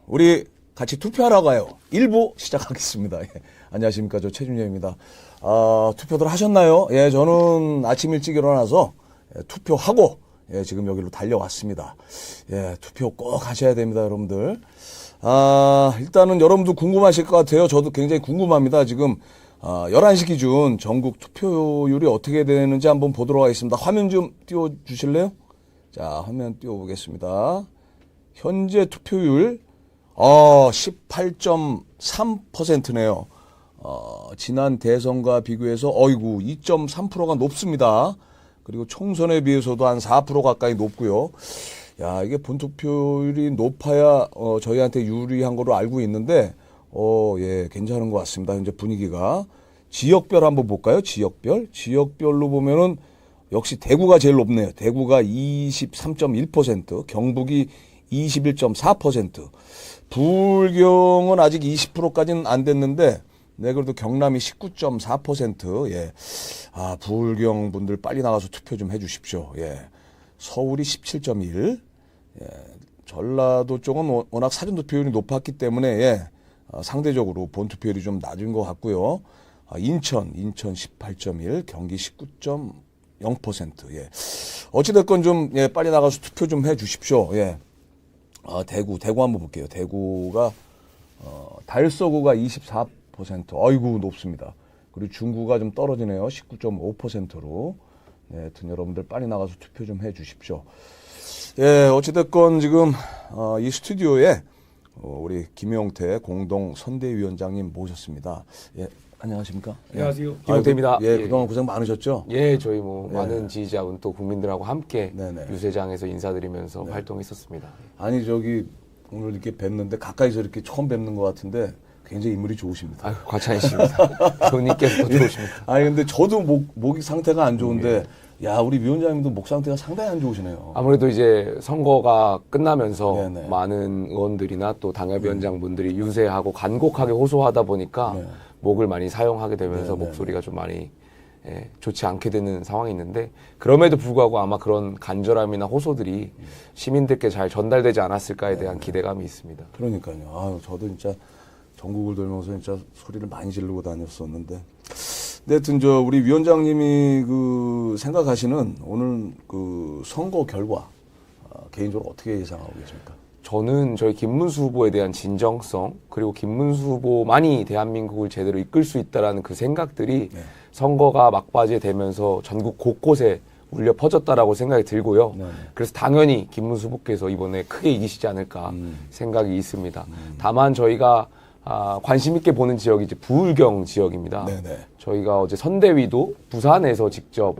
우리 같이 투표하러 가요. 1부 시작하겠습니다. 예. 안녕하십니까. 저 최준영입니다. 투표들 하셨나요? 예, 저는 아침 일찍 일어나서 투표하고 지금 여기로 달려왔습니다. 예, 투표 꼭 하셔야 됩니다, 여러분들. 일단은 여러분도 궁금하실 것 같아요. 저도 굉장히 궁금합니다. 지금 11시 기준 전국 투표율이 어떻게 되는지 한번 보도록 하겠습니다. 화면 좀 띄워주실래요? 자, 화면 띄워보겠습니다. 현재 투표율 18.3%네요. 지난 대선과 비교해서 2.3%가 높습니다. 그리고 총선에 비해서도 한 4% 가까이 높고요. 야, 이게 본투표율이 높아야 저희한테 유리한 거로 알고 있는데 예, 괜찮은 것 같습니다. 현재 분위기가. 지역별 한번 볼까요? 지역별로 보면은 역시 대구가 제일 높네요. 대구가 23.1%, 경북이 21.4%, 부울경은 아직 20%까지는 안 됐는데, 네, 그래도 경남이 19.4%, 예. 부울경 분들 빨리 나가서 투표 좀 해주십시오. 예. 서울이 17.1, 예. 전라도 쪽은 워낙 사전투표율이 높았기 때문에, 예. 상대적으로 본투표율이 좀 낮은 것 같고요. 인천 18.1, 경기 19.0%, 예. 어찌됐건 좀, 예, 빨리 나가서 투표 좀 해주십시오. 예. 대구 한번 볼게요. 대구가, 달서구가 24%. 아이고, 높습니다. 그리고 중구가 좀 떨어지네요. 19.5%로. 네, 하여튼 여러분들 빨리 나가서 투표 좀 해 주십시오. 예, 어찌됐건 지금, 이 스튜디오에, 우리 김용태 공동선대위원장님 모셨습니다. 예, 안녕하십니까? 안녕하세요. 김용태입니다. 예, 그동안 고생 많으셨죠? 예, 저희 많은 지지자분 또 국민들하고 함께 네네. 유세장에서 인사드리면서 활동했었습니다. 아니, 오늘 이렇게 뵙는데, 가까이서 이렇게 처음 뵙는 것 같은데, 굉장히 인물이 좋으십니다. 아유, 과찬이십니다. 교님께서 더 좋으십니다. 아니, 근데 저도 목이 상태가 안 좋은데, 야, 우리 위원장님도 목 상태가 상당히 안 좋으시네요. 아무래도 이제 선거가 끝나면서 네네. 많은 의원들이나 또 당협위원장분들이 유세하고 간곡하게 호소하다 보니까 네. 목을 많이 사용하게 되면서 네네. 목소리가 좀 많이 좋지 않게 되는 상황이 있는데, 그럼에도 불구하고 아마 그런 간절함이나 호소들이 시민들께 잘 전달되지 않았을까에 대한 기대감이 있습니다. 그러니까요. 저도 진짜 전국을 돌면서 진짜 소리를 많이 지르고 다녔었는데. 근데 하여튼 우리 위원장님이 생각하시는 오늘 선거 결과, 개인적으로 어떻게 예상하고 계십니까? 저는 저희 김문수 후보에 대한 진정성, 그리고 김문수 후보만이 대한민국을 제대로 이끌 수 있다라는 그 생각들이 네. 선거가 막바지에 되면서 전국 곳곳에 울려 퍼졌다라고 생각이 들고요. 네. 그래서 당연히 김문수 후보께서 이번에 크게 이기시지 않을까 생각이 있습니다. 다만 저희가 관심 있게 보는 지역이 이제 부울경 지역입니다. 네네. 저희가 어제 선대위도 부산에서 직접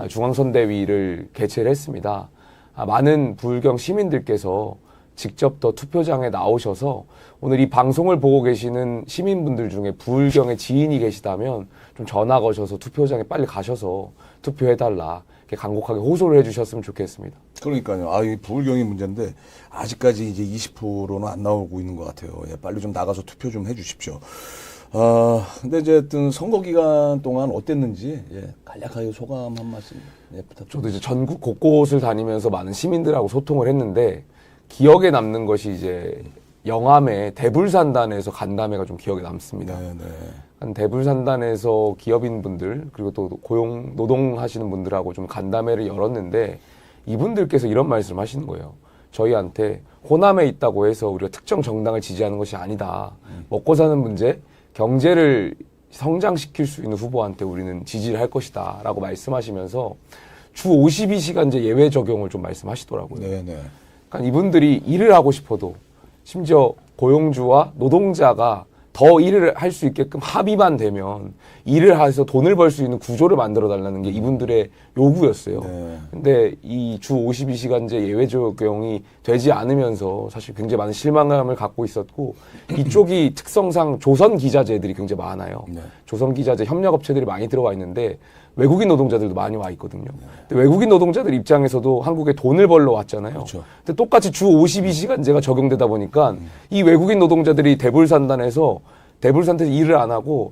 중앙선대위를 개최를 했습니다. 많은 부울경 시민들께서 직접 더 투표장에 나오셔서 오늘 이 방송을 보고 계시는 시민분들 중에 부울경의 지인이 계시다면 좀 전화 거셔서 투표장에 빨리 가셔서 투표해달라, 이렇게 간곡하게 호소를 해주셨으면 좋겠습니다. 그러니까요. 이 부울경이 문제인데 아직까지 이제 20%는 안 나오고 있는 것 같아요. 예, 빨리 좀 나가서 투표 좀 해주십시오. 근데 이제 하여튼 선거 기간 동안 어땠는지 간략하게 소감 한 말씀 부탁드립니다. 저도 이제 전국 곳곳을 다니면서 많은 시민들하고 소통을 했는데, 기억에 남는 것이 이제 영암의 대불산단에서 간담회가 좀 기억에 남습니다. 한 대불산단에서 기업인분들 그리고 또 고용 노동하시는 분들하고 좀 간담회를 열었는데, 이분들께서 이런 말씀을 하시는 거예요. 저희한테 호남에 있다고 해서 우리가 특정 정당을 지지하는 것이 아니다. 먹고 사는 문제, 경제를 성장시킬 수 있는 후보한테 우리는 지지를 할 것이다 라고 말씀하시면서 주 52시간제 예외 적용을 좀 말씀하시더라고요. 네네. 그러니까 이분들이 일을 하고 싶어도, 심지어 고용주와 노동자가 더 일을 할 수 있게끔 합의만 되면 일을 해서 돈을 벌 수 있는 구조를 만들어 달라는 게 이분들의 요구였어요. 네. 근데 이 주 52시간제 예외 적용이 되지 않으면서 사실 굉장히 많은 실망감을 갖고 있었고, 이쪽이 특성상 조선 기자재들이 굉장히 많아요. 네. 조선 기자재 협력업체들이 많이 들어와 있는데 외국인 노동자들도 많이 와 있거든요. 근데 외국인 노동자들 입장에서도 한국에 돈을 벌러 왔잖아요. 그렇죠. 근데 똑같이 주 52시간제가 적용되다 보니까 이 외국인 노동자들이 대불산단에서 일을 안 하고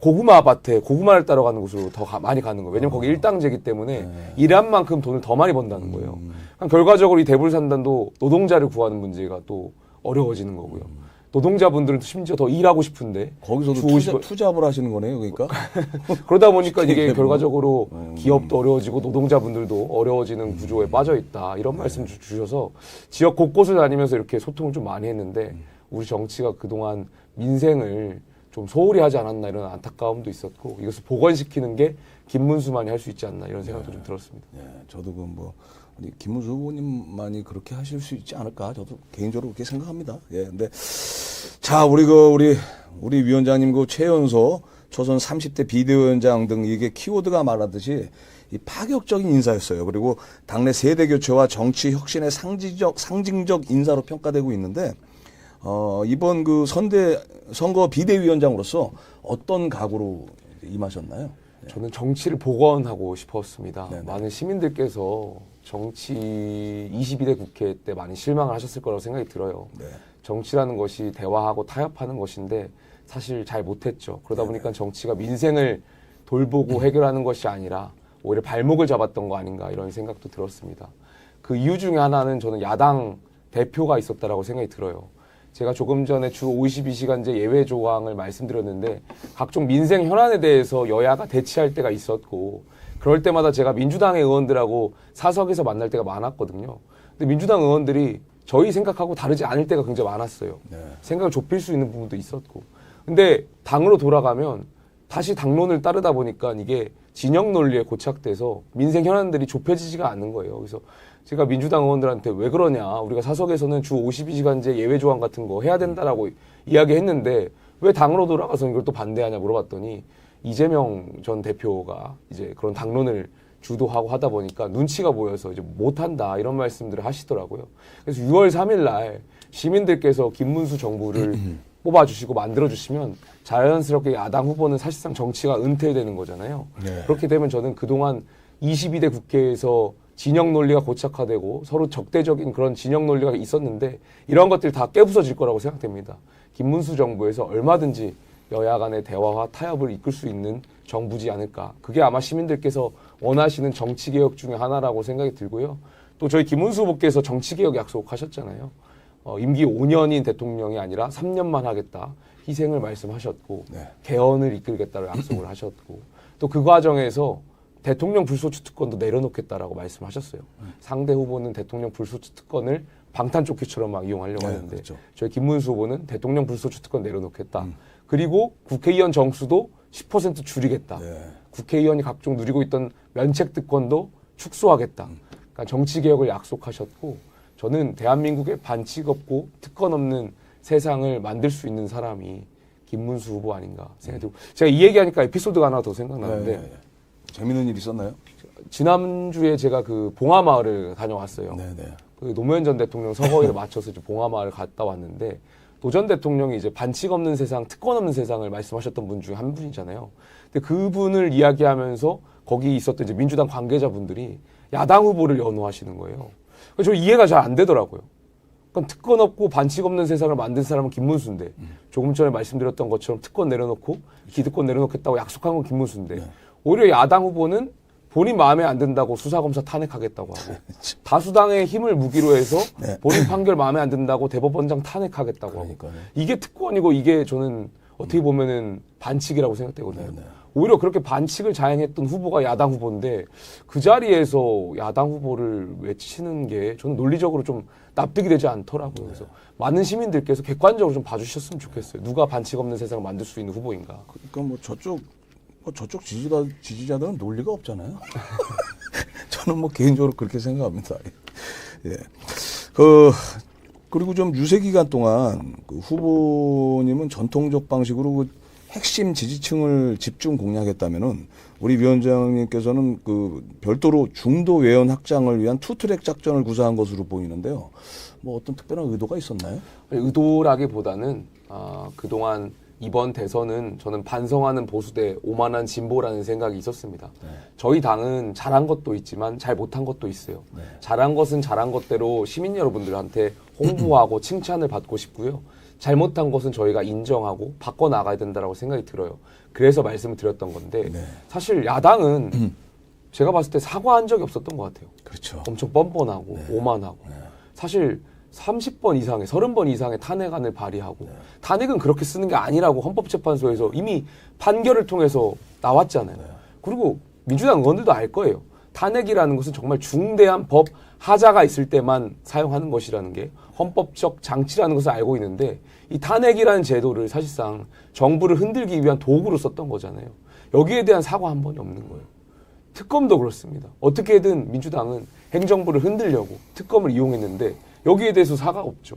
고구마 밭에 고구마를 따러 가는 곳으로 더 많이 가는 거예요. 왜냐면 거기 일당제이기 때문에 일한 만큼 돈을 더 많이 번다는 거예요. 그러니까 결과적으로 이 대불산단도 노동자를 구하는 문제가 또 어려워지는 거고요. 노동자분들은 심지어 더 일하고 싶은데 거기서도 주 50원 투잡을 하시는 거네요, 그러니까. 그러다 보니까 이게 대부분. 결과적으로 기업도 어려워지고 노동자분들도 어려워지는 구조에 빠져 있다. 이런 말씀 주셔서 지역 곳곳을 다니면서 이렇게 소통을 좀 많이 했는데 우리 정치가 그동안 민생을 좀 소홀히 하지 않았나 이런 안타까움도 있었고 이것을 복원시키는 게 김문수만이 할 수 있지 않나 이런 생각도 좀 들었습니다. 예, 저도 그 뭐 우리 김문수 후보님만이 그렇게 하실 수 있지 않을까 저도 개인적으로 그렇게 생각합니다. 예, 근데 자 우리 위원장님 그 최연소 초선 30대 비대위원장 등 이게 키워드가 말하듯이 이 파격적인 인사였어요. 그리고 당내 세대 교체와 정치 혁신의 상징적 인사로 평가되고 있는데 이번 그 선거 비대위원장으로서 어떤 각오로 임하셨나요? 저는 정치를 복원하고 싶었습니다. 네네. 많은 시민들께서 정치 22대 국회 때 많이 실망을 하셨을 거라고 생각이 들어요. 네. 정치라는 것이 대화하고 타협하는 것인데 사실 잘 못했죠. 그러다 보니까 정치가 민생을 돌보고 해결하는 것이 아니라 오히려 발목을 잡았던 거 아닌가 이런 생각도 들었습니다. 그 이유 중에 하나는 저는 야당 대표가 있었다라고 생각이 들어요. 제가 조금 전에 주 52시간제 예외 조항을 말씀드렸는데 각종 민생 현안에 대해서 여야가 대치할 때가 있었고 그럴 때마다 제가 민주당의 의원들하고 사석에서 만날 때가 많았거든요. 근데 민주당 의원들이 저희 생각하고 다르지 않을 때가 굉장히 많았어요. 네. 생각을 좁힐 수 있는 부분도 있었고. 근데 당으로 돌아가면 다시 당론을 따르다 보니까 이게 진영 논리에 고착돼서 민생 현안들이 좁혀지지가 않는 거예요. 그래서 제가 민주당 의원들한테 왜 그러냐. 우리가 사석에서는 주 52시간제 예외 조항 같은 거 해야 된다라고 이야기했는데 왜 당으로 돌아가서 이걸 또 반대하냐 물어봤더니 이재명 전 대표가 이제 그런 당론을 주도하고 하다 보니까 눈치가 보여서 이제 못한다 이런 말씀들을 하시더라고요. 그래서 6월 3일 날 시민들께서 김문수 정부를 뽑아주시고 만들어주시면 자연스럽게 야당 후보는 사실상 정치가 은퇴되는 거잖아요. 네. 그렇게 되면 저는 그동안 22대 국회에서 진영 논리가 고착화되고 서로 적대적인 그런 진영 논리가 있었는데 이런 것들이 다 깨부서질 거라고 생각됩니다. 김문수 정부에서 얼마든지 여야 간의 대화와 타협을 이끌 수 있는 정부지 않을까. 그게 아마 시민들께서 원하시는 정치개혁 중에 하나라고 생각이 들고요. 또 저희 김문수 후보께서 정치개혁 약속하셨잖아요. 임기 5년인 대통령이 아니라 3년만 하겠다. 희생을 말씀하셨고 네. 개헌을 이끌겠다고 약속을 하셨고 또 그 과정에서 대통령 불소추 특권도 내려놓겠다라고 말씀하셨어요. 상대 후보는 대통령 불소추 특권을 방탄조끼처럼 막 이용하려고 네, 하는데 그렇죠. 저희 김문수 후보는 대통령 불소추 특권 내려놓겠다. 그리고 국회의원 정수도 10% 줄이겠다. 네. 국회의원이 각종 누리고 있던 면책 특권도 축소하겠다. 그러니까 정치 개혁을 약속하셨고 저는 대한민국의 반칙 없고 특권 없는 세상을 만들 수 있는 사람이 김문수 후보 아닌가 생각이 들고 제가 이 얘기하니까 에피소드가 하나 더 생각나는데 네. 재밌는 일 있었나요? 지난주에 제가 그 봉하마을을 다녀왔어요. 네네. 그 노무현 전 대통령 서거일에 맞춰서 이제 봉하마을 갔다 왔는데 노 전 대통령이 이제 반칙 없는 세상, 특권 없는 세상을 말씀하셨던 분 중에 한 분이잖아요. 근데 그분을 이야기하면서 거기 있었던 이제 민주당 관계자분들이 야당 후보를 연호하시는 거예요. 그래서 저 이해가 잘 안 되더라고요. 그러니까 특권 없고 반칙 없는 세상을 만든 사람은 김문수인데 조금 전에 말씀드렸던 것처럼 특권 내려놓고 기득권 내려놓겠다고 약속한 건 김문수인데 오히려 야당 후보는 본인 마음에 안 든다고 수사검사 탄핵하겠다고 하고 다수당의 힘을 무기로 해서 네. 본인 판결 마음에 안 든다고 대법원장 탄핵하겠다고 그러니까요. 하고 이게 특권이고 이게 저는 어떻게 보면은 반칙이라고 생각되거든요. 네. 오히려 그렇게 반칙을 자행했던 후보가 야당 후보인데 그 자리에서 야당 후보를 외치는 게 저는 논리적으로 좀 납득이 되지 않더라고요. 그래서 많은 시민들께서 객관적으로 좀 봐주셨으면 좋겠어요. 누가 반칙 없는 세상을 만들 수 있는 후보인가. 그러니까 뭐 저쪽 지지자들은 논리가 없잖아요. 저는 뭐 개인적으로 그렇게 생각합니다. 예. 그리고 좀 유세 기간 동안 그 후보님은 전통적 방식으로 그 핵심 지지층을 집중 공략했다면은 우리 위원장님께서는 그 별도로 중도 외연 확장을 위한 투트랙 작전을 구사한 것으로 보이는데요. 뭐 어떤 특별한 의도가 있었나요? 의도라기보다는 그동안 이번 대선은 저는 반성하는 보수 대 오만한 진보라는 생각이 있었습니다. 네. 저희 당은 잘한 것도 있지만 잘 못한 것도 있어요. 네. 잘한 것은 잘한 것대로 시민 여러분들한테 홍보하고 칭찬을 받고 싶고요. 잘못한 것은 저희가 인정하고 바꿔나가야 된다고 생각이 들어요. 그래서 말씀을 드렸던 건데 네. 사실 야당은 제가 봤을 때 사과한 적이 없었던 것 같아요. 그렇죠. 엄청 뻔뻔하고 오만하고 사실 30번 이상의 30번 이상의 탄핵안을 발의하고 탄핵은 그렇게 쓰는 게 아니라고 헌법재판소에서 이미 판결을 통해서 나왔잖아요. 그리고 민주당 의원들도 알 거예요. 탄핵이라는 것은 정말 중대한 법 하자가 있을 때만 사용하는 것이라는 게 헌법적 장치라는 것을 알고 있는데 이 탄핵이라는 제도를 사실상 정부를 흔들기 위한 도구로 썼던 거잖아요. 여기에 대한 사과 한 번이 없는 거예요. 특검도 그렇습니다. 어떻게든 민주당은 행정부를 흔들려고 특검을 이용했는데 여기에 대해서 사과가 없죠.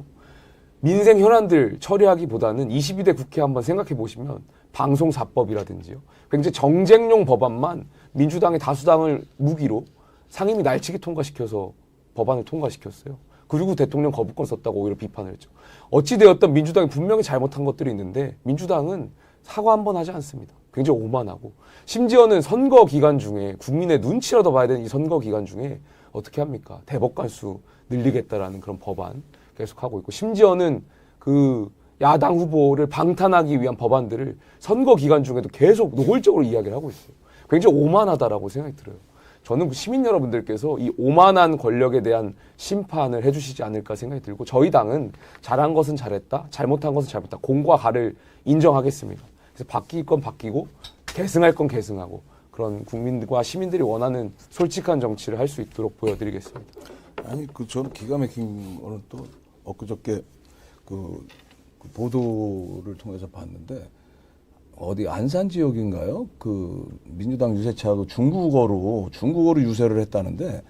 민생 현안들 처리하기보다는 22대 국회 한번 생각해 보시면 방송사법이라든지요. 굉장히 정쟁용 법안만 민주당의 다수당을 무기로 상임위 날치기 통과시켜서 법안을 통과시켰어요. 그리고 대통령 거부권 썼다고 오히려 비판을 했죠. 어찌되었든 민주당이 분명히 잘못한 것들이 있는데 민주당은 사과 한 번 하지 않습니다. 굉장히 오만하고 심지어는 선거 기간 중에 국민의 눈치라도 봐야 되는 이 선거 기간 중에 어떻게 합니까? 대법 관수 늘리겠다라는 그런 법안 계속하고 있고 심지어는 그 야당 후보를 방탄하기 위한 법안들을 선거 기간 중에도 계속 노골적으로 이야기를 하고 있어요. 굉장히 오만하다라고 생각이 들어요. 저는 그 시민 여러분들께서 이 오만한 권력에 대한 심판을 해주시지 않을까 생각이 들고 저희 당은 잘한 것은 잘했다, 잘못한 것은 잘못했다. 공과 가를 인정하겠습니다. 그래서 바뀔 건 바뀌고 계승할 건 계승하고 그런 국민과 시민들이 원하는 솔직한 정치를 할 수 있도록 보여드리겠습니다. 아니 저는 기가 막힌 오늘 또 엊그저께 그 보도를 통해서 봤는데 어디 안산 지역인가요? 그 민주당 유세차도 중국어로 유세를 했다는데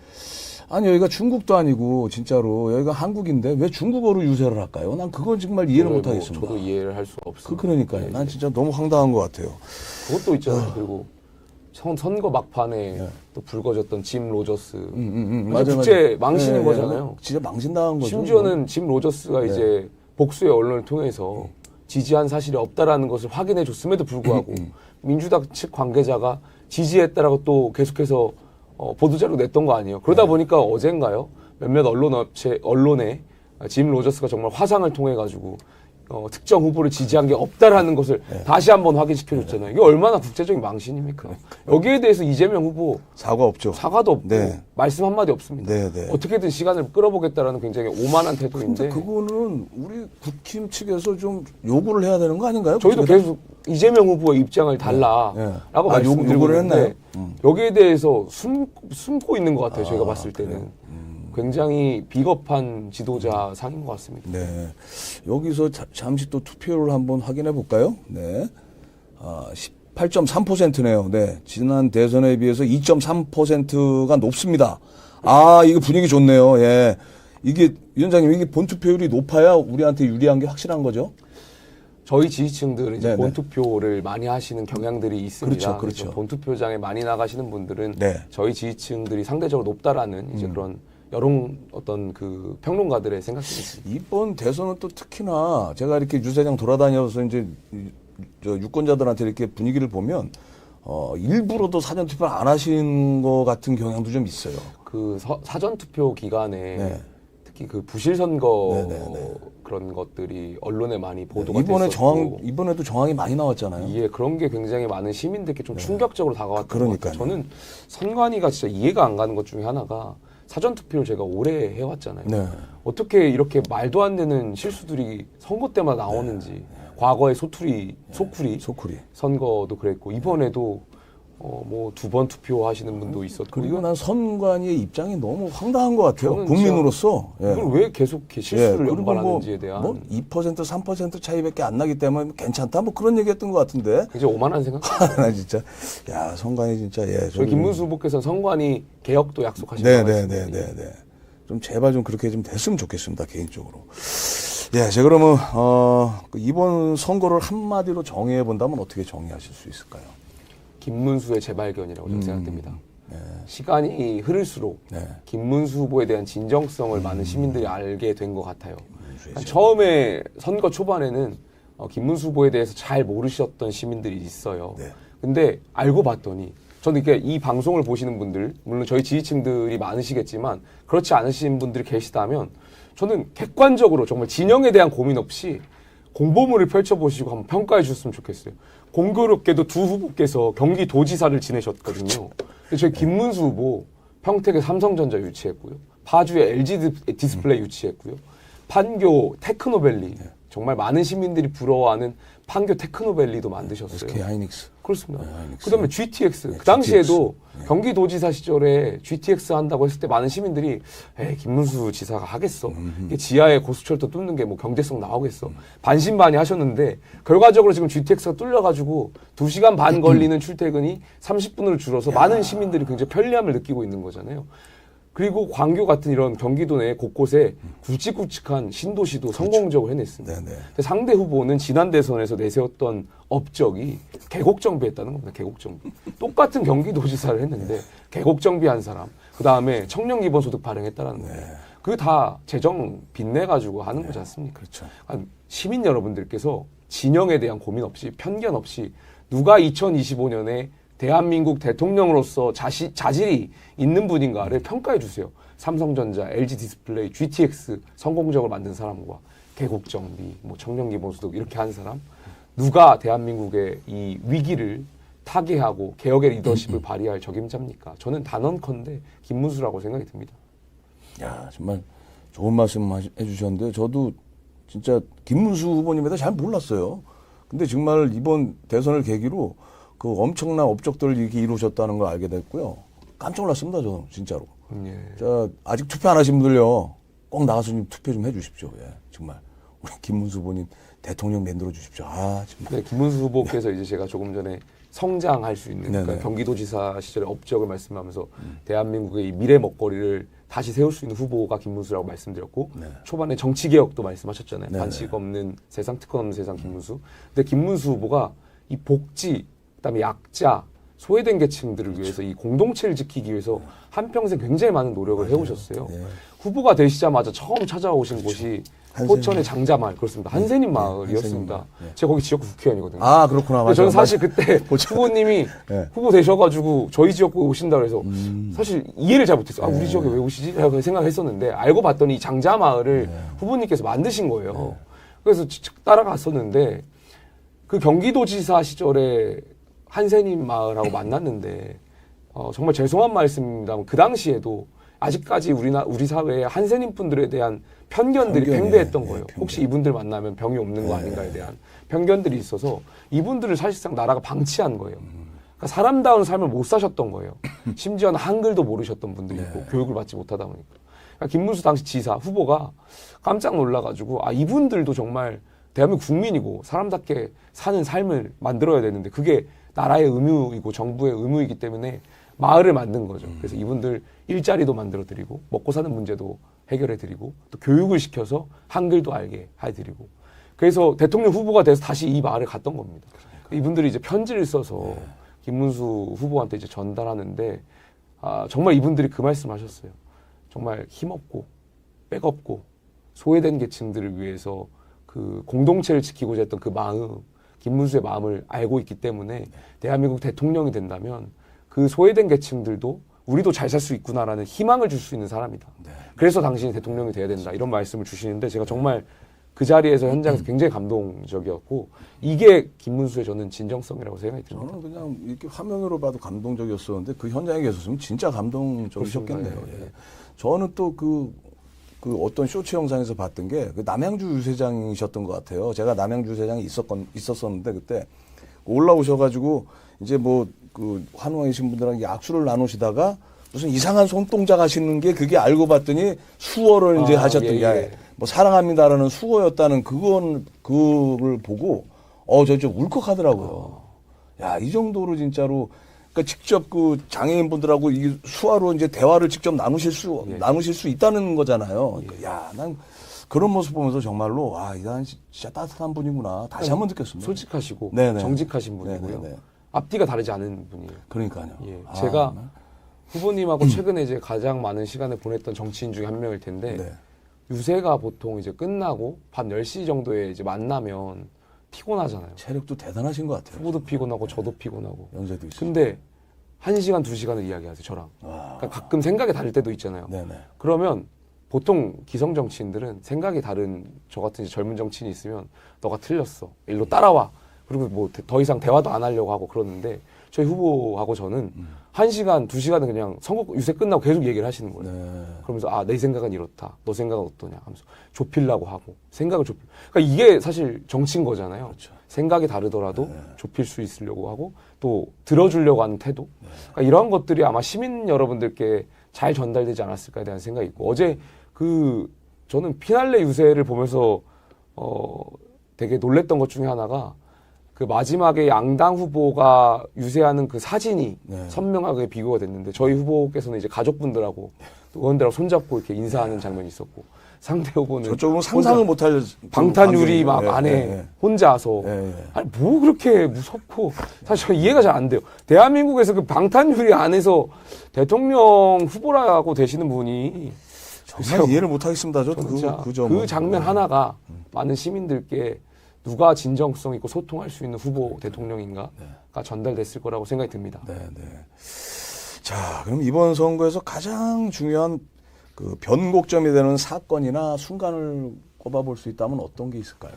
아니 여기가 중국도 아니고 진짜로 여기가 한국인데 왜 중국어로 유세를 할까요? 난 그건 정말 이해를 못 하겠습니다. 저도 이해를 할 수 없습니다. 그러니까요. 네, 난 진짜 너무 황당한 것 같아요. 그것도 있잖아요. 그리고 선거 막판에 또 불거졌던 짐 로저스. 맞아, 국제 망신인 네, 거잖아요. 진짜 망신당한 거죠. 심지어는 짐 로저스가 이제 복수의 언론을 통해서 지지한 사실이 없다라는 것을 확인해 줬음에도 불구하고 민주당 측 관계자가 지지했다라고 또 계속해서 보도자료 냈던 거 아니에요. 그러다 보니까 어젠가요? 몇몇 언론에 짐 로저스가 정말 화상을 통해 가지고 특정 후보를 지지한 게 없다라는 것을 다시 한번 확인시켜줬잖아요. 이게 얼마나 국제적인 망신입니까? 여기에 대해서 이재명 후보 사과 없죠. 사과도 없고 네. 말씀 한마디 없습니다. 네, 네. 어떻게든 시간을 끌어보겠다라는 굉장히 오만한 태도인데 근데 그거는 우리 국힘 측에서 좀 요구를 해야 되는 거 아닌가요? 저희도 계속 이재명 후보의 입장을 달라라고 말씀드리고 요구를 있는데 했나요? 여기에 대해서 숨고 있는 것 같아요. 저희가 봤을 때는. 굉장히 비겁한 지도자 상인 것 같습니다. 네. 여기서 잠시 또 투표를 한번 확인해 볼까요? 네. 18.3%네요. 네. 지난 대선에 비해서 2.3%가 높습니다. 이거 분위기 좋네요. 예. 이게, 위원장님, 이게 본투표율이 높아야 우리한테 유리한 게 확실한 거죠? 저희 지지층들은 이제 네네. 본투표를 많이 하시는 경향들이 있습니다. 그렇죠. 그래서 본투표장에 많이 나가시는 분들은 네. 저희 지지층들이 상대적으로 높다라는 이제 그런 여론 어떤 그 평론가들의 생각이 있습니다. 이번 대선은 또 특히나 제가 이렇게 유세장 돌아다녀서 이제 저 유권자들한테 이렇게 분위기를 보면 일부러도 사전 투표를 안 하신 것 같은 경향도 좀 있어요. 그 사전 투표 기간에 네. 특히 그 부실 선거 네네네. 그런 것들이 언론에 많이 보도가 됐었고 이번에도 정황이 많이 나왔잖아요. 예, 그런 게 굉장히 많은 시민들께 좀 충격적으로 다가왔던 것 그러니까요. 같아요. 저는 선관위가 진짜 이해가 안 가는 것 중에 하나가 사전 투표를 제가 오래 해왔잖아요. 네. 어떻게 이렇게 말도 안 되는 실수들이 선거 때마다 나오는지. 과거에 소쿠리 선거도 그랬고 이번에도 뭐 2번 투표하시는 분도 있었고 그리고 난 선관위의 입장이 너무 황당한 것 같아요. 저는 국민으로서. 예. 이걸 왜 계속 이렇게 실수를 그리고 연발하는지에 대한 2%, 3% 차이밖에 안 나기 때문에 괜찮다. 뭐 그런 얘기했던 것 같은데. 굉장히 오만한 생각. 나 진짜 야 선관위 진짜 예. 저희 김문수 후보께서는 선관위 개혁도 약속하시다고 했습니다. 네네네네. 좀 제발 좀 그렇게 좀 됐으면 좋겠습니다 개인적으로. 예, 제가 그러면 이번 선거를 한마디로 정의해 본다면 어떻게 정의하실 수 있을까요? 김문수의 재발견이라고 저는 생각됩니다. 시간이 흐를수록 네. 김문수 후보에 대한 진정성을 많은 시민들이 알게 된 것 같아요. 처음에 선거 초반에는 김문수 후보에 대해서 잘 모르셨던 시민들이 있어요. 네. 근데 알고 봤더니 저는 이렇게 이 방송을 보시는 분들, 물론 저희 지지층들이 많으시겠지만 그렇지 않으신 분들이 계시다면 저는 객관적으로 정말 진영에 대한 고민 없이 공보물을 펼쳐보시고 한번 평가해 주셨으면 좋겠어요. 공교롭게도 두 후보께서 경기도지사를 지내셨거든요. 근데 저희 김문수 후보 평택에 삼성전자 유치했고요. 파주에 LG 디스플레이 유치했고요. 판교 테크노밸리 정말 많은 시민들이 부러워하는 판교 테크노밸리도 만드셨어요. SK 하이닉스. 그렇습니다. 하이닉스. 그다음에 GTX. 네, 그 당시에도 GTX. 경기도지사 시절에 GTX 한다고 했을 때 많은 시민들이 에이, 김문수 지사가 하겠어. 이게 지하에 고속철도 뚫는 게 뭐 경제성 나오겠어. 반신반의 하셨는데 결과적으로 지금 GTX가 뚫려가지고 2시간 반 걸리는 출퇴근이 30분으로 줄어서 많은 시민들이 굉장히 편리함을 느끼고 있는 거잖아요. 그리고 광교 같은 이런 경기도 내 곳곳에 굵직굵직한 신도시도 성공적으로 해냈습니다. 네네. 근데 상대 후보는 지난 대선에서 내세웠던 업적이 계곡정비했다는 겁니다. 계곡정비. 똑같은 경기도지사를 했는데 계곡정비한 사람, 그 다음에 청년기본소득 발행했다는 거예요. 그게 다 재정 빚내가지고 하는 거지 않습니까? 그렇죠. 그러니까 시민 여러분들께서 진영에 대한 고민 없이 편견 없이 누가 2025년에 대한민국 대통령으로서 자질이 있는 분인가를 평가해 주세요. 삼성전자, LG디스플레이, GTX 성공적으로 만든 사람과 계곡정비, 뭐 청년기본소득 이렇게 한 사람 누가 대한민국의 이 위기를 타개하고 개혁의 리더십을 발휘할 적임자입니까? 저는 단언컨대 김문수라고 생각이 듭니다. 야, 정말 좋은 말씀 해주셨는데 저도 진짜 김문수 후보님에 대해 잘 몰랐어요. 근데 정말 이번 대선을 계기로 그 엄청난 업적들을 이렇게 이루셨다는 걸 알게 됐고요. 깜짝 놀랐습니다, 저는 진짜로. 예. 자, 아직 투표 안 하신 분들요, 꼭 나가서 좀 투표 좀 해주십시오. 예, 정말 우리 김문수 후보님 대통령 만들어 주십시오. 아, 정말. 네, 김문수 후보께서 이제 제가 조금 전에 성장할 수 있는 그러니까 네네. 경기도지사 시절의 업적을 말씀하면서 대한민국의 이 미래 먹거리를 다시 세울 수 있는 후보가 김문수라고 말씀드렸고 네. 초반에 정치개혁도 말씀하셨잖아요. 네네. 반칙 없는 세상, 특권 없는 세상 김문수. 근데 김문수 후보가 이 복지, 그다음에 약자, 소외된 계층들을 위해서 이 공동체를 지키기 위해서 한평생 굉장히 많은 노력을 해오셨어요. 네. 후보가 되시자마자 처음 찾아오신 곳이 포천의 장자마을, 그렇습니다. 한센인 마을이었습니다. 한센인 마을. 제가 거기 지역구 국회의원이거든요. 아, 그렇구나. 근데 맞아요. 저는 사실 그때 후보님이 네. 후보 되셔가지고 저희 지역구에 오신다 그래서 사실 이해를 잘 못했어요. 아, 우리 지역에 왜 오시지? 라고 생각했었는데 알고 봤더니 이 장자마을을 후보님께서 만드신 거예요. 그래서 직접 따라갔었는데 그 경기도지사 시절에 한센인 마을하고 만났는데 정말 죄송한 말씀입니다만 그 당시에도 아직까지 우리 사회에 한센인 분들에 대한 편견들이 편견이에요. 팽배했던 예, 거예요. 편견. 혹시 이분들 만나면 병이 없는 거 아닌가에 대한 편견들이 있어서 이분들을 사실상 나라가 방치한 거예요. 그러니까 사람다운 삶을 못 사셨던 거예요. 심지어는 한글도 모르셨던 분들이 있고 교육을 받지 못하다 보니까. 그러니까 김문수 당시 지사 후보가 깜짝 놀라가지고 아 이분들도 정말 대한민국 국민이고 사람답게 사는 삶을 만들어야 되는데 그게 나라의 의무이고 정부의 의무이기 때문에 마을을 만든 거죠. 그래서 이분들 일자리도 만들어드리고 먹고 사는 문제도 해결해드리고 또 교육을 시켜서 한글도 알게 해드리고 그래서 대통령 후보가 돼서 다시 이 마을에 갔던 겁니다. 이분들이 이제 편지를 써서 김문수 후보한테 이제 전달하는데 정말 이분들이 그 말씀하셨어요. 정말 힘없고 백없고 소외된 계층들을 위해서 그 공동체를 지키고자 했던 그 마음, 김문수의 마음을 알고 있기 때문에 대한민국 대통령이 된다면 그 소외된 계층들도 우리도 잘 살 수 있구나라는 희망을 줄 수 있는 사람이다. 그래서 당신이 대통령이 돼야 된다. 이런 말씀을 주시는데 제가 정말 그 자리에서 현장에서 굉장히 감동적이었고 이게 김문수의 저는 진정성이라고 생각이 듭니다. 저는 그냥 이렇게 화면으로 봐도 감동적이었었는데 그 현장에 계셨으면 진짜 감동적이셨겠네요. 그렇습니다. 예. 저는 또 그 어떤 쇼츠 영상에서 봤던 게 그 남양주 유세장이셨던 것 같아요. 제가 남양주 유세장에 있었었는데 그때 올라오셔가지고 이제 뭐 그 환호해 계신 분들랑 약수를 나누시다가 무슨 이상한 손동작 하시는 게 그게 알고 봤더니 수어를 이제 하셨던 게 뭐 사랑합니다라는 수어였다는 그거를 보고 저 울컥하더라고요. 야, 이 정도로 진짜로 그러니까 직접 그 장애인 분들하고 이 수화로 이제 대화를 직접 나누실 수 있다는 거잖아요. 야, 난 그런 모습 보면서 정말로 이 사람 진짜 따뜻한 분이구나 다시 한번 느꼈습니다. 솔직하시고 네네. 정직하신 분이고요. 네네네. 앞뒤가 다르지 않은 분이에요. 그러니까요. 예. 제가 후보님하고 최근에 이제 가장 많은 시간을 보냈던 정치인 중에 한 명일 텐데 네. 유세가 보통 이제 끝나고 밤 10시 정도에 이제 만나면 피곤하잖아요. 체력도 대단하신 것 같아요. 후보도 피곤하고 저도 피곤하고. 연세도 있어요. 근데 1시간, 2시간을 이야기하세요, 저랑. 그러니까 가끔 생각이 다를 때도 있잖아요. 네네. 그러면 보통 기성 정치인들은 생각이 다른 저 같은 이제 젊은 정치인이 있으면 너가 틀렸어. 일로 따라와. 그리고 뭐 더 이상 대화도 안 하려고 하고 그러는데 저희 후보하고 저는 1시간, 2시간은 그냥 선거 유세 끝나고 계속 얘기를 하시는 거예요. 네. 그러면서 아, 내 생각은 이렇다. 너 생각은 어떠냐 하면서 좁히려고 하고 생각을 그러니까 이게 사실 정치인 거잖아요. 그렇죠. 생각이 다르더라도 좁힐 수 있으려고 하고 또 들어주려고 하는 태도. 그러니까 이러한 것들이 아마 시민 여러분들께 잘 전달되지 않았을까에 대한 생각이 있고 어제 저는 피날레 유세를 보면서 되게 놀랬던 것 중에 하나가 그 마지막에 양당 후보가 유세하는 그 사진이 선명하게 비교가 됐는데 저희 후보께서는 이제 가족분들하고 또 의원들하고 손잡고 이렇게 인사하는 장면이 있었고 상대 후보는 저쪽은 상상을 못할 방탄유리 막 광경이네요. 안에 혼자서 아니 뭐 그렇게 무섭고 사실 저는 이해가 잘 안 돼요. 대한민국에서 그 방탄유리 안에서 대통령 후보라고 되시는 분이 정말 이해를 못하겠습니다. 저도 그 장면 하나가 많은 시민들께 누가 진정성 있고 소통할 수 있는 후보 대통령인가가 전달됐을 거라고 생각이 듭니다. 네. 자, 그럼 이번 선거에서 가장 중요한 그 변곡점이 되는 사건이나 순간을 꼽아볼 수 있다면 어떤 게 있을까요?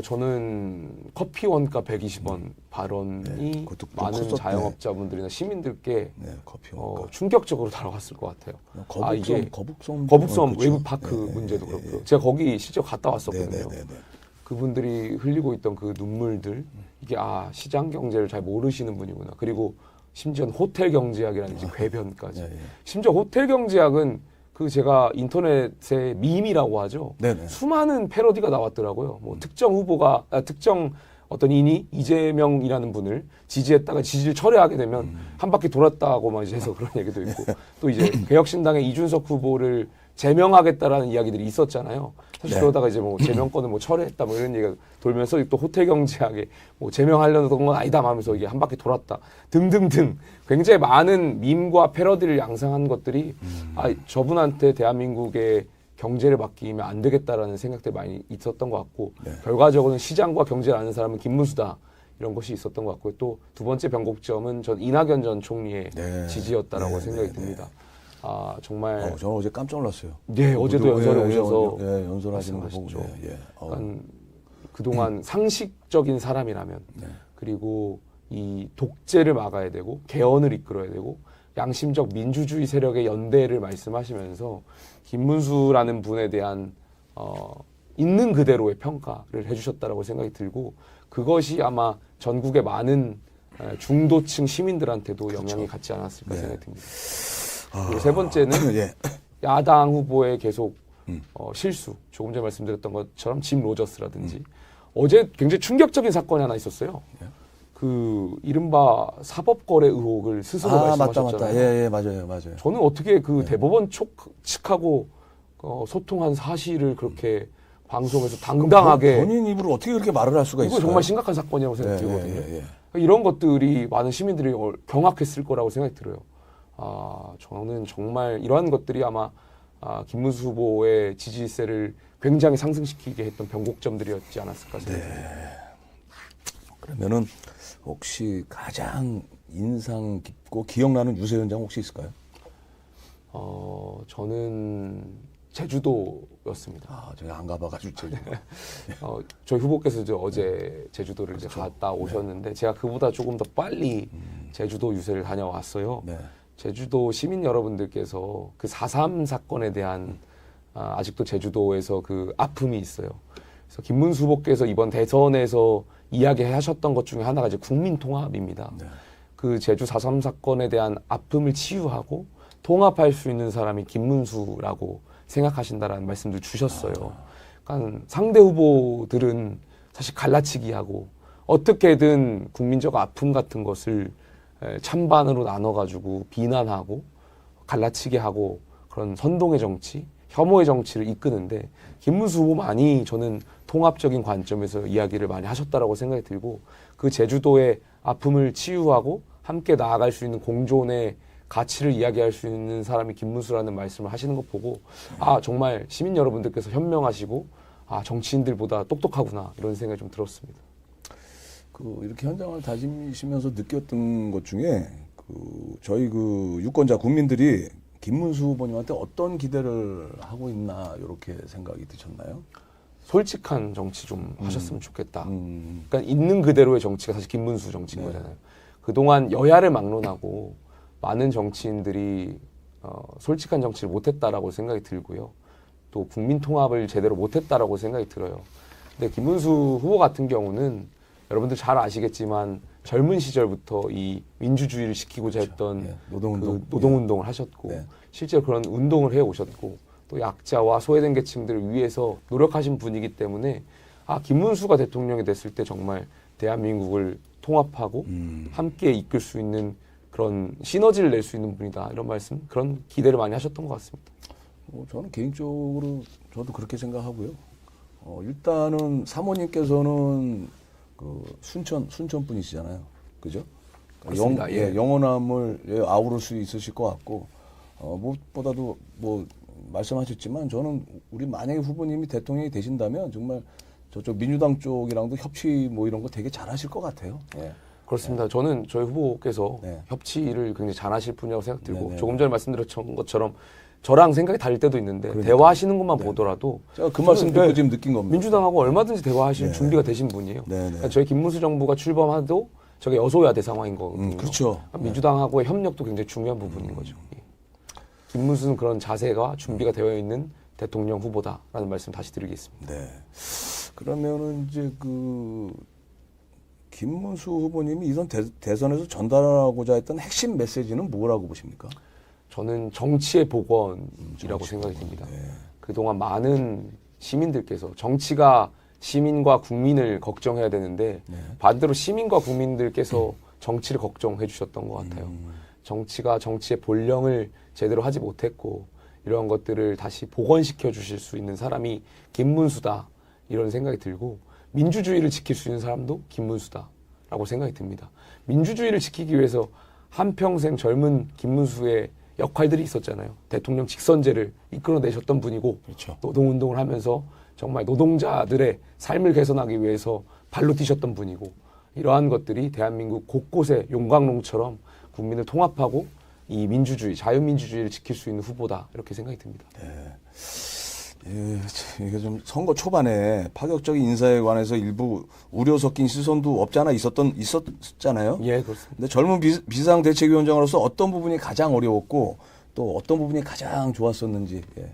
저는 커피 원가 120원 발언이 그것도 많은 컸었네. 자영업자분들이나 시민들께 커피 원가. 충격적으로 다가왔을 것 같아요. 거북섬 거북섬 그렇죠. 외부 파크 문제도 그렇고요. 제가 거기 실제 갔다 왔었거든요. 그분들이 흘리고 있던 그 눈물들 이게 시장 경제를 잘 모르시는 분이구나. 그리고 심지어는 호텔 경제학이라는 이제 궤변까지. 심지어 호텔 경제학은 그 제가 인터넷에 밈이라고 하죠. 수많은 패러디가 나왔더라고요. 뭐 특정 후보가 특정 어떤 인이 이재명이라는 분을 지지했다가 지지를 철회하게 되면 한 바퀴 돌았다고 막 이제 해서 그런 얘기도 있고 또 이제 개혁신당의 이준석 후보를 제명하겠다라는 이야기들이 있었잖아요. 사실 그러다가 이제 뭐 제명권을 뭐 철회했다 뭐 이런 얘기가 돌면서 또 호텔 경제학에 뭐 제명하려는 건 아니다 하면서 이게 한 바퀴 돌았다 등등등 굉장히 많은 밈과 패러디를 양상한 것들이 저분한테 대한민국의 경제를 맡기면 안 되겠다라는 생각들이 많이 있었던 것 같고 결과적으로는 시장과 경제를 아는 사람은 김문수다 이런 것이 있었던 것 같고요. 또 두 번째 변곡점은 전 이낙연 전 총리의 지지였다라고 생각이 듭니다. 정말. 저는 어제 깜짝 놀랐어요. 네, 어제도 연설에 오셔서 연설하시는 거 보고. 그동안 상식적인 사람이라면 그리고 이 독재를 막아야 되고 개헌을 이끌어야 되고 양심적 민주주의 세력의 연대를 말씀하시면서 김문수라는 분에 대한 있는 그대로의 평가를 해주셨다라고 생각이 들고 그것이 아마 전국의 많은 중도층 시민들한테도 영향이 갔지 않았을까 생각이 듭니다. 그리고 세 번째는 야당 후보의 계속 실수, 조금 전에 말씀드렸던 것처럼 짐 로저스라든지 어제 굉장히 충격적인 사건이 하나 있었어요. 그 이른바 사법거래 의혹을 스스로 말씀하셨잖아요. 맞아요. 저는 어떻게 그 대법원 측하고 소통한 사실을 그렇게 방송에서 당당하게 본인 입으로 어떻게 그렇게 말을 할 수가 있어요? 이거 정말 심각한 사건이라고 생각이 들거든요. 이런 것들이 많은 시민들이 경악했을 거라고 생각이 들어요. 저는 정말 이러한 것들이 아마 김문수 후보의 지지세를 굉장히 상승시키게 했던 변곡점들이었지 않았을까 생각합니다. 그러면은 혹시 가장 인상 깊고 기억나는 유세 현장 혹시 있을까요? 저는 제주도였습니다. 제가 안 가봐가지고 제주도. 저희 후보께서 어제 제주도를 이제 갔다 오셨는데 제가 그보다 조금 더 빨리 제주도 유세를 다녀왔어요. 제주도 시민 여러분들께서 그 4.3 사건에 대한 아직도 제주도에서 그 아픔이 있어요. 그래서 김문수 후보께서 이번 대선에서 이야기하셨던 것 중에 하나가 이제 국민통합입니다. 그 제주 4.3 사건에 대한 아픔을 치유하고 통합할 수 있는 사람이 김문수라고 생각하신다라는 말씀도 주셨어요. 그러니까 상대 후보들은 사실 갈라치기하고 어떻게든 국민적 아픔 같은 것을 찬반으로 나눠가지고 비난하고 갈라치기 하고 그런 선동의 정치, 혐오의 정치를 이끄는데 김문수 후보만이 저는 통합적인 관점에서 이야기를 많이 하셨다라고 생각이 들고 그 제주도의 아픔을 치유하고 함께 나아갈 수 있는 공존의 가치를 이야기할 수 있는 사람이 김문수라는 말씀을 하시는 것 보고 정말 시민 여러분들께서 현명하시고 정치인들보다 똑똑하구나 이런 생각이 좀 들었습니다. 이렇게 현장을 다니시면서 느꼈던 것 중에 저희 유권자 국민들이 김문수 후보님한테 어떤 기대를 하고 있나 이렇게 생각이 드셨나요? 솔직한 정치 좀 하셨으면 좋겠다. 그러니까 있는 그대로의 정치가 사실 김문수 정치인 거잖아요. 그동안 여야를 막론하고 많은 정치인들이 솔직한 정치를 못했다라고 생각이 들고요. 또 국민 통합을 제대로 못했다라고 생각이 들어요. 근데 김문수 후보 같은 경우는 여러분들 잘 아시겠지만 젊은 시절부터 이 민주주의를 지키고자 했던 노동운동. 그 노동운동을 하셨고 실제로 그런 운동을 해오셨고 또 약자와 소외된 계층들을 위해서 노력하신 분이기 때문에 김문수가 대통령이 됐을 때 정말 대한민국을 통합하고 함께 이끌 수 있는 그런 시너지를 낼 수 있는 분이다. 이런 말씀, 그런 기대를 많이 하셨던 것 같습니다. 저는 개인적으로 저도 그렇게 생각하고요. 일단은 사모님께서는 그 순천 분이시잖아요. 그죠? 그렇습니다. 예. 영원함을 아우를 수 있으실 것 같고, 무엇보다도 말씀하셨지만 저는 우리 만약에 후보님이 대통령이 되신다면 정말 저쪽 민주당 쪽이랑도 협치 이런 거 되게 잘하실 것 같아요. 예. 그렇습니다. 저는 저희 후보께서 협치를 굉장히 잘하실 분이라고 생각들고 조금 전에 말씀드렸던 것처럼 저랑 생각이 다를 때도 있는데 대화하시는 것만 보더라도 제가 그 말씀 듣고 지금 느낀 겁니다. 민주당하고 얼마든지 대화하실 준비가 되신 분이에요. 그러니까 저희 김문수 정부가 출범해도 저게 여소야대 상황인 거거든요. 그렇죠. 민주당하고의 협력도 굉장히 중요한 부분인 거죠. 예. 김문수는 그런 자세가 준비가 되어 있는 대통령 후보다라는 말씀 다시 드리겠습니다. 네. 그러면은 이제 김문수 후보님이 이번 대선에서 전달하고자 했던 핵심 메시지는 뭐라고 보십니까? 저는 정치의 복원이라고 생각이 듭니다. 그동안 많은 시민들께서 정치가 시민과 국민을 걱정해야 되는데 반대로 시민과 국민들께서 정치를 걱정해 주셨던 것 같아요. 정치가 정치의 본령을 제대로 하지 못했고 이러한 것들을 다시 복원시켜 주실 수 있는 사람이 김문수다 이런 생각이 들고 민주주의를 지킬 수 있는 사람도 김문수다라고 생각이 듭니다. 민주주의를 지키기 위해서 한평생 젊은 김문수의 역할들이 있었잖아요. 대통령 직선제를 이끌어내셨던 분이고 그렇죠. 노동운동을 하면서 정말 노동자들의 삶을 개선하기 위해서 발로 뛰셨던 분이고 이러한 것들이 대한민국 곳곳에 용광로처럼 국민을 통합하고 이 민주주의, 자유민주주의를 지킬 수 있는 후보다 이렇게 생각이 듭니다. 이게 좀 선거 초반에 파격적인 인사에 관해서 일부 우려 섞인 시선도 없지 않아 있었잖아요. 예, 그렇습니다. 근데 젊은 비상대책위원장으로서 어떤 부분이 가장 어려웠고 또 어떤 부분이 가장 좋았었는지. 예.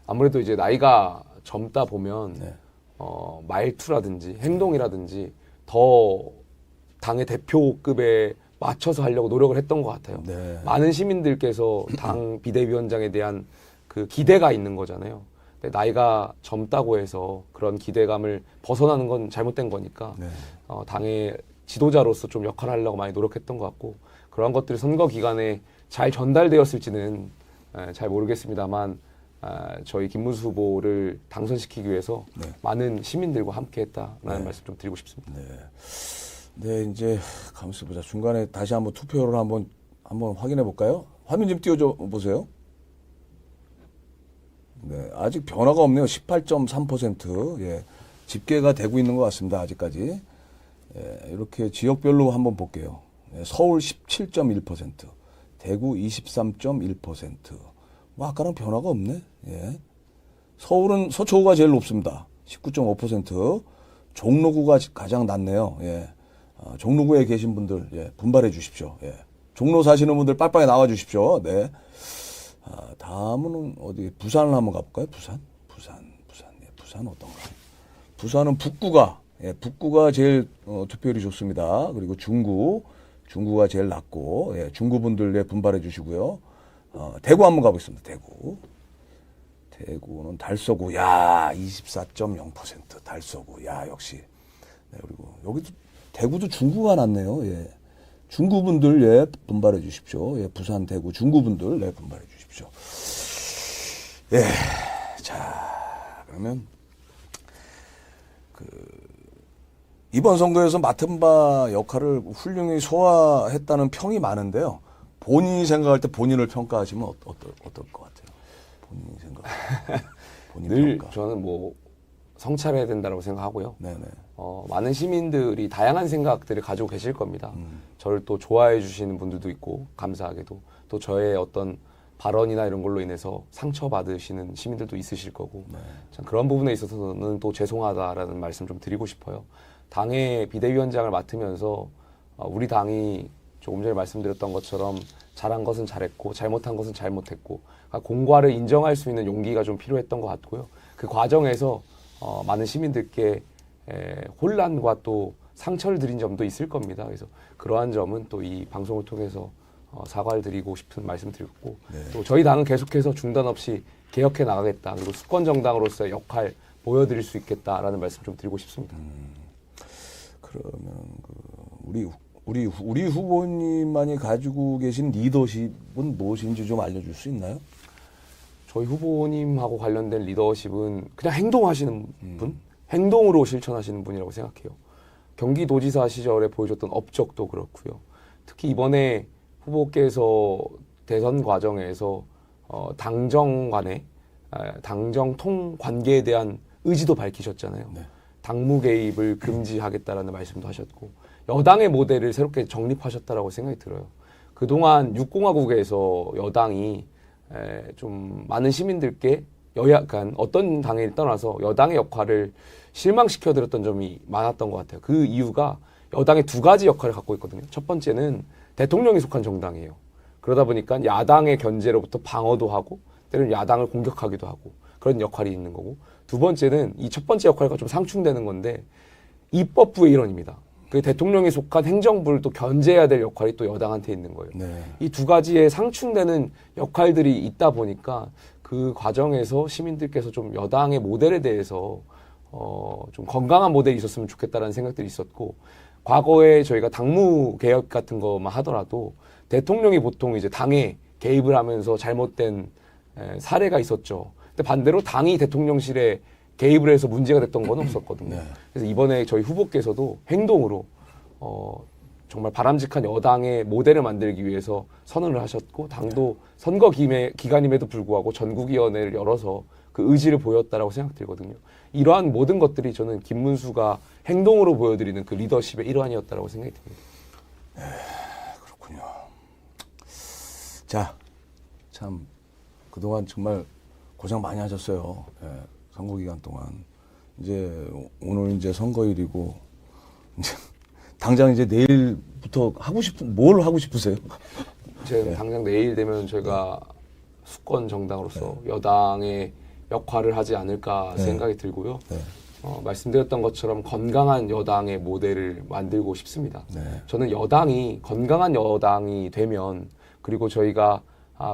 아무래도 이제 나이가 젊다 보면 말투라든지 행동이라든지 더 당의 대표급에 맞춰서 하려고 노력을 했던 것 같아요. 많은 시민들께서 당 비대위원장에 대한 그 기대가 있는 거잖아요. 근데 나이가 젊다고 해서 그런 기대감을 벗어나는 건 잘못된 거니까 당의 지도자로서 좀 역할을 하려고 많이 노력했던 것 같고 그런 것들이 선거 기간에 잘 전달되었을지는 잘 모르겠습니다만 저희 김문수 후보를 당선시키기 위해서 많은 시민들과 함께했다라는 말씀 좀 드리고 싶습니다. 네, 이제 가만있어 보자. 중간에 다시 한번 투표를 한번 확인해 볼까요? 화면 좀 띄워줘 보세요. 네, 아직 변화가 없네요. 18.3%. 예. 집계가 되고 있는 것 같습니다. 아직까지. 예, 이렇게 지역별로 한번 볼게요. 예, 서울 17.1%, 대구 23.1%. 아까랑 변화가 없네. 예. 서울은 서초구가 제일 높습니다. 19.5%. 종로구가 가장 낮네요. 예. 종로구에 계신 분들, 분발해 주십시오. 예. 종로 사시는 분들 빨빨리 나와 주십시오. 네. 다음은 어디, 부산을 한번 가볼까요? 부산. 예, 부산 어떤가? 부산은 북구가 제일 투표율이 좋습니다. 그리고 중구가 제일 낮고, 중구분들 분발해 주시고요. 대구 한번 가보겠습니다. 대구는 달서구, 24.0%. 달서구, 역시. 네, 그리고 여기도 대구도 중구가 낮네요. 예. 중구분들 분발해 주십시오. 예, 부산, 대구, 중구분들 분발해 주십시오. 예. 자, 그러면 이번 선거에서 맡은 바 역할을 훌륭히 소화했다는 평이 많은데요. 본인이 생각할 때 본인을 평가하시면 어떨 것 같아요? 본인이 생각. 늘 저는 성찰해야 된다고 생각하고요. 많은 시민들이 다양한 생각들을 가지고 계실 겁니다. 저를 또 좋아해 주시는 분들도 있고 감사하게도 또 저의 어떤 발언이나 이런 걸로 인해서 상처받으시는 시민들도 있으실 거고 참 그런 부분에 있어서는 또 죄송하다라는 말씀 좀 드리고 싶어요. 당의 비대위원장을 맡으면서 우리 당이 조금 전에 말씀드렸던 것처럼 잘한 것은 잘했고 잘못한 것은 잘못했고 그러니까 공과를 인정할 수 있는 용기가 좀 필요했던 것 같고요. 그 과정에서 많은 시민들께 혼란과 또 상처를 드린 점도 있을 겁니다. 그래서 그러한 점은 또 이 방송을 통해서 사과를 드리고 싶은 말씀 드렸고 또 저희 당은 계속해서 중단 없이 개혁해 나가겠다. 그리고 수권 정당으로서의 역할 보여드릴 수 있겠다라는 말씀 좀 드리고 싶습니다. 그러면 우리 후보님만이 가지고 계신 리더십은 무엇인지 좀 알려줄 수 있나요? 저희 후보님하고 관련된 리더십은 그냥 행동하시는 분, 행동으로 실천하시는 분이라고 생각해요. 경기도지사 시절에 보여줬던 업적도 그렇고요. 특히 이번에 후보께서 대선 과정에서 당정 간의 당정통 관계에 대한 의지도 밝히셨잖아요. 네. 당무 개입을 금지하겠다라는 말씀도 하셨고 여당의 모델을 새롭게 정립하셨다라고 생각이 들어요. 그동안 6공화국에서 여당이 좀 많은 시민들께 그러니까 어떤 당에 떠나서 여당의 역할을 실망시켜드렸던 점이 많았던 것 같아요. 그 이유가 여당의 두 가지 역할을 갖고 있거든요. 첫 번째는 대통령이 속한 정당이에요. 그러다 보니까 야당의 견제로부터 방어도 하고 때로는 야당을 공격하기도 하고 그런 역할이 있는 거고 두 번째는 이 첫 번째 역할과 좀 상충되는 건데 입법부의 일원입니다. 그 대통령이 속한 행정부를 또 견제해야 될 역할이 또 여당한테 있는 거예요. 네. 이 두 가지의 상충되는 역할들이 있다 보니까 그 과정에서 시민들께서 좀 여당의 모델에 대해서 좀 건강한 모델이 있었으면 좋겠다라는 생각들이 있었고 과거에 저희가 당무 개혁 같은 것만 하더라도 대통령이 보통 이제 당에 개입을 하면서 잘못된 사례가 있었죠. 근데 반대로 당이 대통령실에 개입을 해서 문제가 됐던 건 없었거든요. 네. 그래서 이번에 저희 후보께서도 행동으로 정말 바람직한 여당의 모델을 만들기 위해서 선언을 하셨고 당도 선거 기간임에도 불구하고 전국위원회를 열어서 그 의지를 보였다라고 생각들거든요. 이러한 모든 것들이 저는 김문수가 행동으로 보여드리는 그 리더십의 일환이었다라고 생각이 듭니다. 네, 그렇군요. 자, 참 그동안 정말 고생 많이 하셨어요. 네, 선거 기간 동안. 이제 오늘 이제 선거일이고 이제 당장 이제 내일부터 뭘 하고 싶으세요? 이제 네. 당장 내일 되면 저희가 수권 정당으로서 여당의 역할을 하지 않을까 생각이 들고요. 말씀드렸던 것처럼 건강한 여당의 모델을 만들고 싶습니다. 저는 여당이 건강한 여당이 되면 그리고 저희가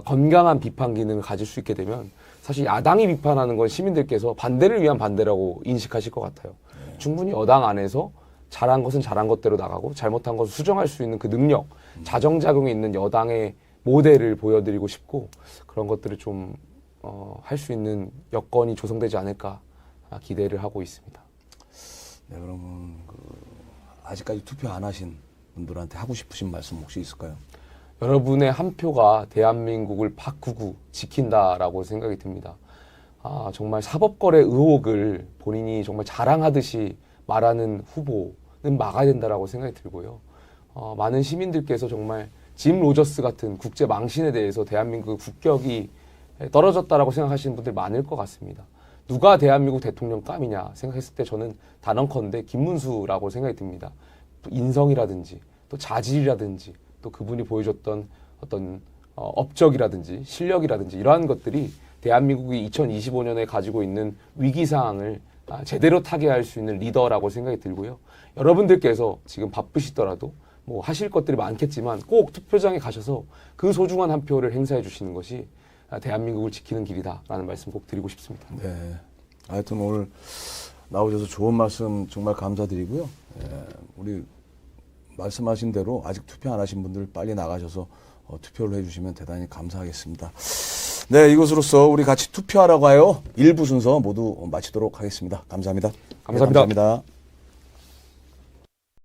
건강한 비판 기능을 가질 수 있게 되면 사실 야당이 비판하는 건 시민들께서 반대를 위한 반대라고 인식하실 것 같아요. 충분히 여당 안에서 잘한 것은 잘한 것대로 나가고 잘못한 것을 수정할 수 있는 그 능력, 자정작용이 있는 여당의 모델을 보여드리고 싶고 그런 것들을 좀 할 수 있는 여건이 조성되지 않을까 기대를 하고 있습니다. 네, 그러면 아직까지 투표 안 하신 분들한테 하고 싶으신 말씀 혹시 있을까요? 여러분의 한 표가 대한민국을 바꾸고 지킨다라고 생각이 듭니다. 정말 사법거래 의혹을 본인이 정말 자랑하듯이 말하는 후보는 막아야 된다라고 생각이 들고요. 많은 시민들께서 정말 짐 로저스 같은 국제 망신에 대해서 대한민국의 국격이 떨어졌다라고 생각하시는 분들 많을 것 같습니다. 누가 대한민국 대통령 감이냐 생각했을 때 저는 단언컨대 김문수라고 생각이 듭니다. 인성이라든지 또 자질이라든지 또 그분이 보여줬던 어떤 업적이라든지 실력이라든지 이러한 것들이 대한민국이 2025년에 가지고 있는 위기상황을 제대로 타개할 수 있는 리더라고 생각이 들고요. 여러분들께서 지금 바쁘시더라도 뭐 하실 것들이 많겠지만 꼭 투표장에 가셔서 그 소중한 한 표를 행사해 주시는 것이 대한민국을 지키는 길이다라는 말씀 꼭 드리고 싶습니다. 네. 하여튼 오늘 나오셔서 좋은 말씀 정말 감사드리고요. 우리 말씀하신 대로 아직 투표 안 하신 분들 빨리 나가셔서 투표를 해주시면 대단히 감사하겠습니다. 네, 이것으로써 우리 같이 투표하러 가요. 1부 순서 모두 마치도록 하겠습니다. 감사합니다. 감사합니다. 네, 감사합니다.